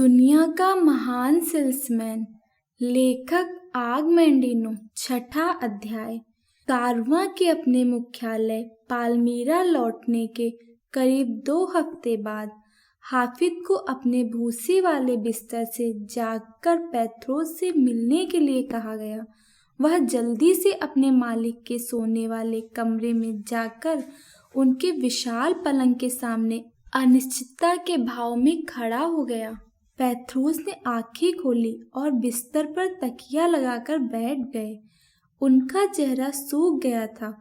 दुनिया का महान सेल्समैन लेखक आगमेंडिनो। छठा अध्याय। कारवां के अपने मुख्यालय पालमीरा लौटने के करीब 2 हफ्ते बाद हाफिज को अपने भूसे वाले बिस्तर से जागकर पेत्रोस से मिलने के लिए कहा गया। वह जल्दी से अपने मालिक के सोने वाले कमरे में जाकर उनके विशाल पलंग के सामने अनिश्चितता के भाव में खड़ा हो गया। पेत्रोस ने आंखें खोली और बिस्तर पर तकिया लगाकर बैठ गए। उनका चेहरा सूख गया था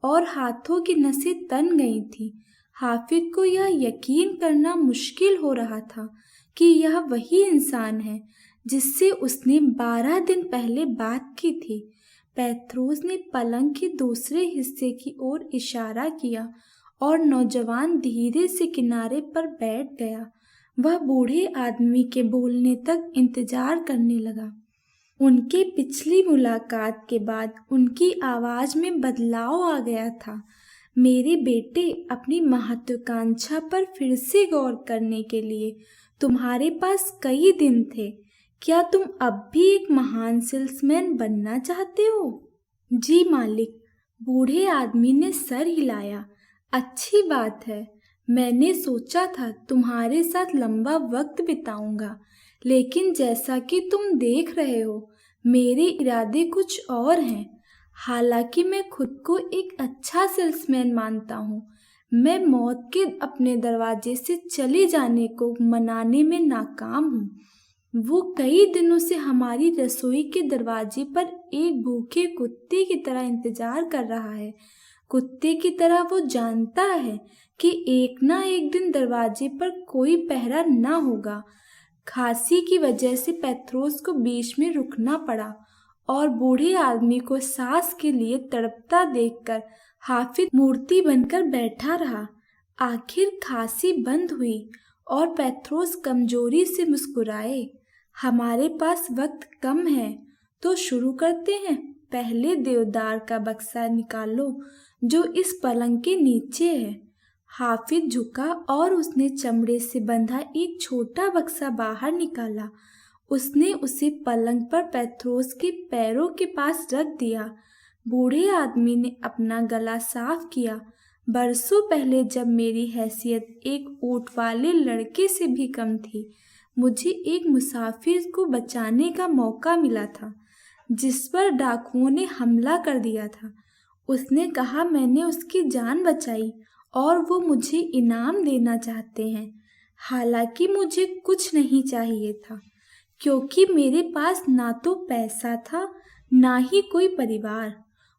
और हाथों की नसें तन गई थीं। हाफिज को यह यकीन करना मुश्किल हो रहा था कि यह वही इंसान है जिससे उसने 12 दिन पहले बात की थी। पेत्रोस ने पलंग के दूसरे हिस्से की ओर इशारा किया और नौजवान धीरे से किनारे पर बैठ गया। वह बूढ़े आदमी के बोलने तक इंतजार करने लगा। उनके पिछली मुलाकात के बाद उनकी आवाज में बदलाव आ गया था। मेरे बेटे, अपनी महत्वाकांक्षा पर फिर से गौर करने के लिए तुम्हारे पास कई दिन थे। क्या तुम अब भी एक महान सेल्समैन बनना चाहते हो? जी मालिक, बूढ़े आदमी ने सर हिलाया। अच्छी बात है। मैंने सोचा था तुम्हारे साथ लंबा वक्त बिताऊंगा, लेकिन जैसा कि तुम देख रहे हो, मेरे इरादे कुछ और हैं। हालांकि मैं खुद को एक अच्छा सेल्समैन मानता हूँ, मैं मौत के अपने दरवाजे से चले जाने को मनाने में नाकाम हूँ। वो कई दिनों से हमारी रसोई के दरवाजे पर एक भूखे कुत्ते की तरह इंतजार कर रहा है। कुत्ते की तरह वो जानता है कि एक ना एक दिन दरवाजे पर कोई पहरा न होगा। खांसी की वजह से पेत्रोस को बीच में रुकना पड़ा और बूढ़े आदमी को सांस के लिए तड़पता देखकर हाफिज मूर्ति बनकर बैठा रहा। आखिर खांसी बंद हुई और पेत्रोस कमजोरी से मुस्कुराए। हमारे पास वक्त कम है तो शुरू करते हैं। पहले देवदार का बक्सा निकालो जो इस पलंग के नीचे है। हाफिज झुका और उसने चमड़े से बंधा एक छोटा बक्सा बाहर निकाला। उसने उसे पलंग पर पेत्रोस के पैरों के पास रख दिया। बूढ़े आदमी ने अपना गला साफ किया। बरसों पहले जब मेरी हैसियत एक ऊंट वाले लड़के से भी कम थी, मुझे एक मुसाफिर को बचाने का मौका मिला था जिस पर डाकुओं ने हमला कर दिया था। उसने कहा मैंने उसकी जान बचाई और वो मुझे इनाम देना चाहते हैं। हालांकि मुझे कुछ नहीं चाहिए था, क्योंकि मेरे पास ना तो पैसा था ना ही कोई परिवार।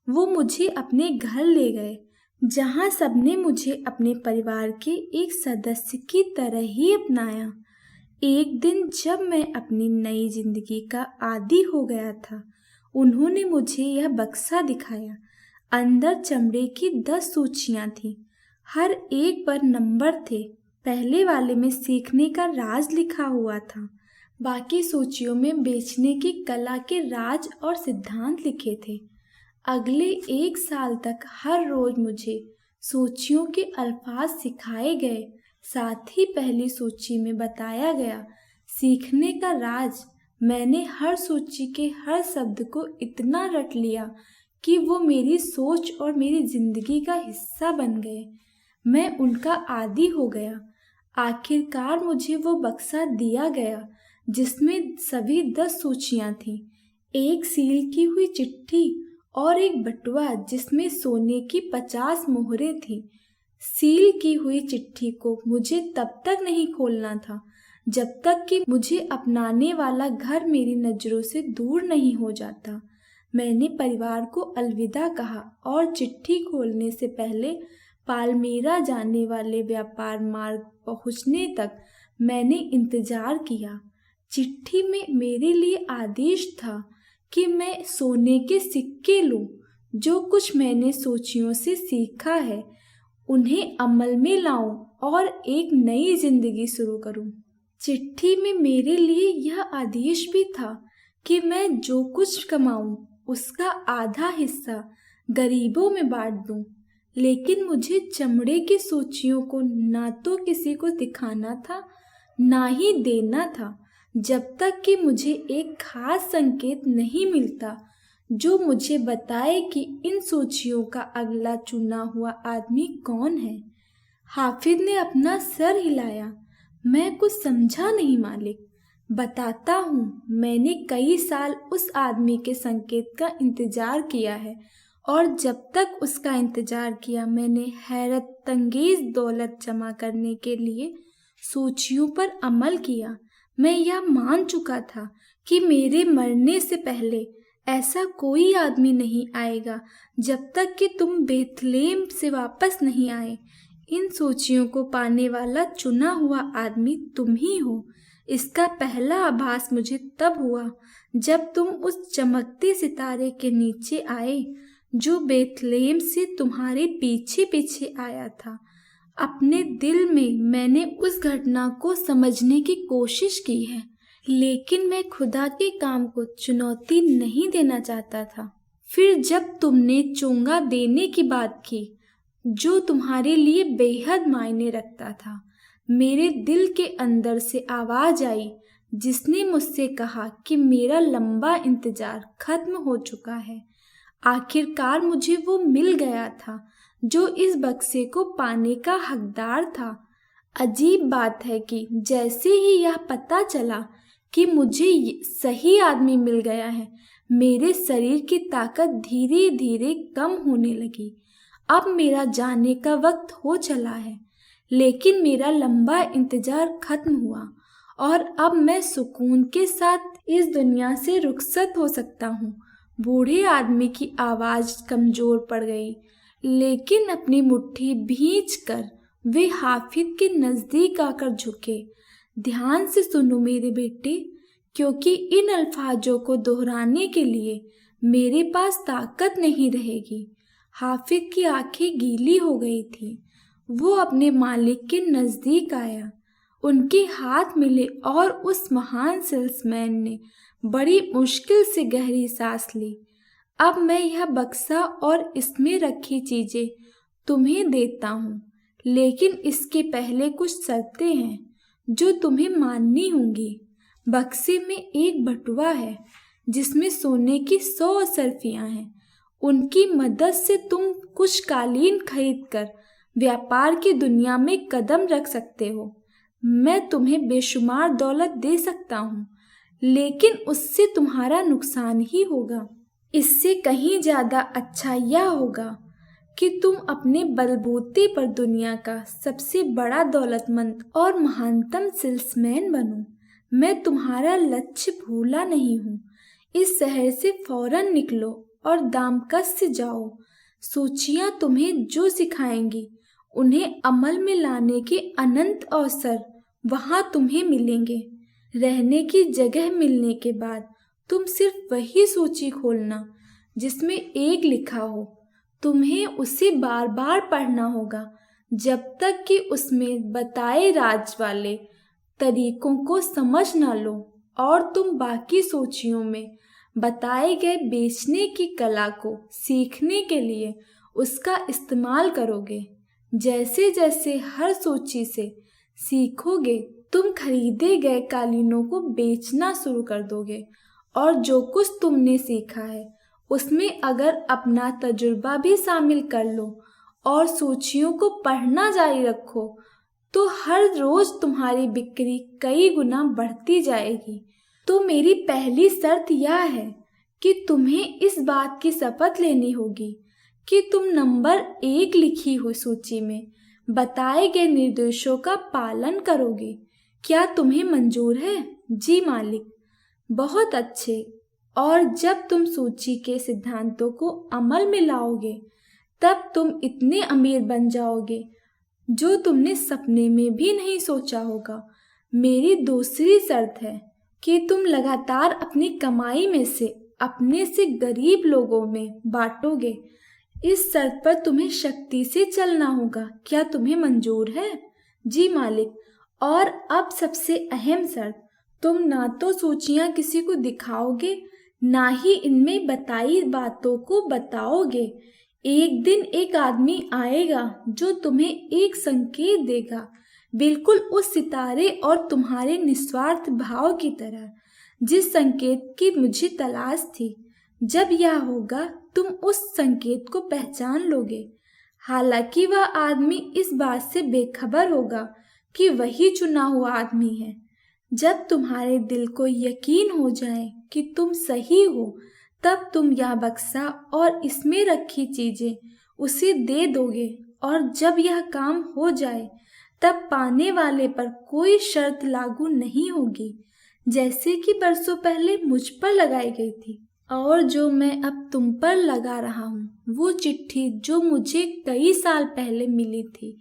वो मुझे अपने घर ले गए, जहां सबने मुझे अपने परिवार के एक सदस्य की तरह ही अपनाया। एक दिन जब मैं अपनी नई जिंदगी का आदी हो गया था, उन्होंने मुझे यह बक्सा दिखाया। अंदर चमड़े की 10 सूचियां थीं। हर एक पर नंबर थे। पहले वाले में सीखने का राज लिखा हुआ था। बाकी सूचियों में बेचने की कला के राज और सिद्धांत लिखे थे। अगले 1 साल तक हर रोज मुझे सूचियों के अल्फाज सिखाए गए। साथ ही पहली सूची में बताया गया सीखने का राज। मैंने हर सूची के हर शब्द को इतना रट लिया कि वो मेरी सोच और मेरी जिंदगी का हिस्सा बन गए। मैं उनका आदी हो गया। आखिरकार मुझे वो बक्सा दिया गया जिसमें सभी 10 सूचियां थीं। एक सील की हुई चिट्ठी और एक बटुआ जिसमें सोने की 50 मोहरें थीं। सील की हुई चिट्ठी को मुझे तब तक नहीं खोलना था जब तक कि मुझे अपनाने वाला घर मेरी नजरों से दूर नहीं हो जाता। मैंने परिवार को अलविदा कहा और चिट्ठी खोलने से पहले पालमीरा जाने वाले व्यापार मार्ग पहुंचने तक मैंने इंतजार किया। चिट्ठी में मेरे लिए आदेश था कि मैं सोने के सिक्के लूं। जो कुछ मैंने सूचियों से सीखा है उन्हें अमल में लाऊं और एक नई जिंदगी शुरू करूं। चिट्ठी में मेरे लिए यह आदेश भी था कि मैं जो कुछ कमाऊं उसका आधा हिस्सा गरीबों में बांट दूं। लेकिन मुझे चमड़े की सूचियों को ना तो किसी को दिखाना था ना ही देना था। जब तक कि मुझे एक खास संकेत नहीं मिलता जो मुझे बताए कि इन सूचियों का अगला चुना हुआ आदमी कौन है। हाफिज ने अपना सर हिलाया। मैं कुछ समझा नहीं मालिक। बताता हूँ, मैंने कई साल उस आदमी के संकेत का इंतजार किया है और जब तक उसका इंतजार किया मैंने हैरतअंगेज दौलत जमा करने के लिए सूचियों पर अमल किया। मैं यह मान चुका था कि मेरे मरने से पहले ऐसा कोई आदमी नहीं आएगा जब तक कि तुम बेथलेम से वापस नहीं आए। इन सूचियों को पाने वाला चुना हुआ आदमी तुम ही हो। इसका पहला आभास मुझे तब हुआ जब तुम उस चमकते सितारे के नीचे आए जो बेथलेम से तुम्हारे पीछे पीछे आया था। अपने दिल में मैंने उस घटना को समझने की कोशिश की है, लेकिन मैं खुदा के काम को चुनौती नहीं देना चाहता था। फिर जब तुमने चोंगा देने की बात की जो तुम्हारे लिए बेहद मायने रखता था, मेरे दिल के अंदर से आवाज आई जिसने मुझसे कहा कि मेरा लंबा इंतजार खत्म हो चुका है। आखिरकार मुझे वो मिल गया था जो इस बक्से को पाने का हकदार था। अजीब बात है कि जैसे ही यह पता चला कि मुझे सही आदमी मिल गया है, मेरे शरीर की ताकत धीरे धीरे कम होने लगी। अब मेरा जाने का वक्त हो चला है, लेकिन मेरा लंबा इंतजार खत्म हुआ और अब मैं सुकून के साथ इस दुनिया से रुखसत हो सकता हूँ। बूढ़े आदमी की आवाज कमजोर पड़ गई, लेकिन अपनी मुट्ठी भींच कर वे हाफिज के नजदीक आकर झुके। ध्यान से सुनो मेरे बेटे, क्योंकि इन अल्फाजों को दोहराने के लिए मेरे पास ताकत नहीं रहेगी। हाफिज की आंखें गीली हो गई थी। वो अपने मालिक के नजदीक आया, उनके हाथ मिले और उस महान सेल्समैन ने बड़ी मुश्किल से गहरी सांस ली। अब मैं यह बक्सा और इसमें रखी चीजें तुम्हें देता हूँ, लेकिन इसके पहले कुछ शर्तें हैं जो तुम्हें माननी होंगी। बक्से में एक बटुआ है जिसमें सोने की 100 असरफियां हैं। उनकी मदद से तुम कुछ कालीन खरीद कर व्यापार की दुनिया में कदम रख सकते हो। मैं तुम्हें बेशुमार दौलत दे सकता हूँ, लेकिन उससे तुम्हारा नुकसान ही होगा। इससे कहीं ज्यादा अच्छा यह होगा कि तुम अपने बलबूते पर दुनिया का सबसे बड़ा दौलतमंद और महानतम सेल्समैन बनो। मैं तुम्हारा लक्ष्य भूला नहीं हूँ। इस शहर से फौरन निकलो और दामकस से जाओ। सूचियां तुम्हें जो सिखाएंगी उन्हें अमल में लाने के अनंत अवसर वहां तुम्हें मिलेंगे। रहने की जगह मिलने के बाद तुम सिर्फ वही सूची खोलना जिसमें एक लिखा हो। तुम्हें उसे बार बार पढ़ना होगा जब तक कि उसमें बताए राज वाले तरीकों को समझ ना लो, और तुम बाकी सूचियों में बताए गए बेचने की कला को सीखने के लिए उसका इस्तेमाल करोगे। जैसे जैसे हर सूची से सीखोगे, तुम खरीदे गए कालीनों को बेचना शुरू कर दोगे, और जो कुछ तुमने सीखा है उसमें अगर अपना तजुर्बा भी शामिल कर लो और सूचियों को पढ़ना जारी रखो, तो हर रोज तुम्हारी बिक्री कई गुना बढ़ती जाएगी। तो मेरी पहली शर्त यह है कि तुम्हें इस बात की शपथ लेनी होगी कि तुम नंबर 1 लिखी हुई सूची में बताए गए निर्देशों का पालन करोगे। क्या तुम्हें मंजूर है? जी मालिक। बहुत अच्छे। और जब तुम सूची के सिद्धांतों को अमल में लाओगे, तब तुम इतने अमीर बन जाओगे जो तुमने सपने में भी नहीं सोचा होगा। मेरी दूसरी शर्त है कि तुम लगातार अपनी कमाई में से अपने से गरीब लोगों में बांटोगे। इस शर्त पर तुम्हें शक्ति से चलना होगा। क्या तुम्हें मंजूर है? जी मालिक। और अब सबसे अहम शर्त, तुम ना तो सूचियां किसी को दिखाओगे, ना ही इनमें बताई बातों को बताओगे। एक दिन एक आदमी आएगा जो तुम्हें एक संकेत देगा, बिल्कुल उस सितारे और तुम्हारे निस्वार्थ भाव की तरह जिस संकेत की मुझे तलाश थी। जब यह होगा तुम उस संकेत को पहचान लोगे। हालांकि वह आदमी इस बात से बेखबर होगा कि वही चुना हुआ आदमी है। जब तुम्हारे दिल को यकीन हो जाए कि तुम सही हो, तब तुम यह बक्सा और इसमें रखी चीजें उसे दे दोगे, और जब यह काम हो जाए तब पाने वाले पर कोई शर्त लागू नहीं होगी, जैसे कि बरसों पहले मुझ पर लगाई गई थी। और जो मैं अब तुम पर लगा रहा हूँ, वो चिट्ठी जो मुझे कई साल पहले मिली थी,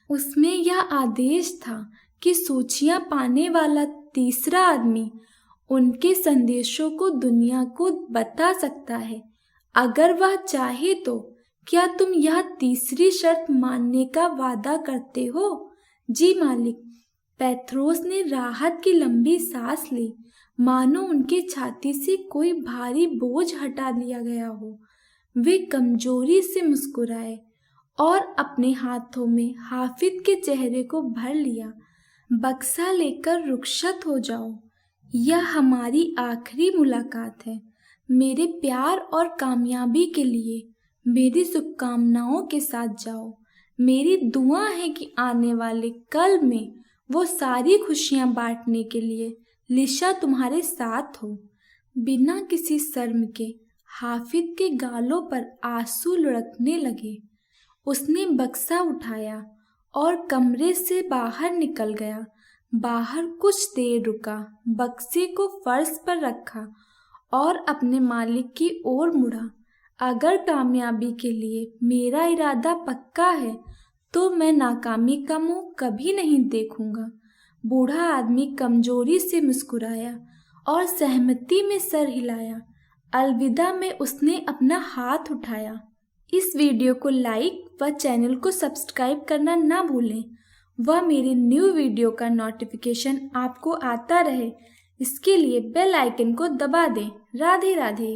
उसमें यह आदेश था कि सूचियां पाने वाला तीसरा आदमी उनके संदेशों को दुनिया को बता सकता है, अगर वह चाहे तो। क्या तुम यह तीसरी शर्त मानने का वादा करते हो? जी मालिक। पेथ्रोस ने राहत की लंबी सांस ली, मानो उनकी छाती से कोई भारी बोझ हटा दिया गया हो। वे कमजोरी से मुस्कुराए और अपने हाथों में हाफिज के चेहरे को भर लिया। बक्सा लेकर रुखसत हो जाओ, यह हमारी आखिरी मुलाकात है। मेरे प्यार और कामयाबी के लिए मेरी शुभकामनाओं के साथ जाओ। मेरी दुआ है कि आने वाले कल में वो सारी खुशियां बांटने के लिए लिशा तुम्हारे साथ हो। बिना किसी शर्म के हाफिज के गालों पर आंसू लुढ़कने लगे। उसने बक्सा उठाया और कमरे से बाहर निकल गया। बाहर कुछ देर रुका, बक्से को फर्श पर रखा और अपने मालिक की ओर मुड़ा। अगर कामयाबी के लिए मेरा इरादा पक्का है तो मैं नाकामी का मुंह कभी नहीं देखूंगा। बूढ़ा आदमी कमजोरी से मुस्कुराया और सहमति में सर हिलाया। अलविदा में उसने अपना हाथ उठाया। इस वीडियो को लाइक व चैनल को सब्सक्राइब करना ना भूलें, वह मेरे न्यू वीडियो का नोटिफिकेशन आपको आता रहे, इसके लिए बेल आइकन को दबा दें। राधे राधे।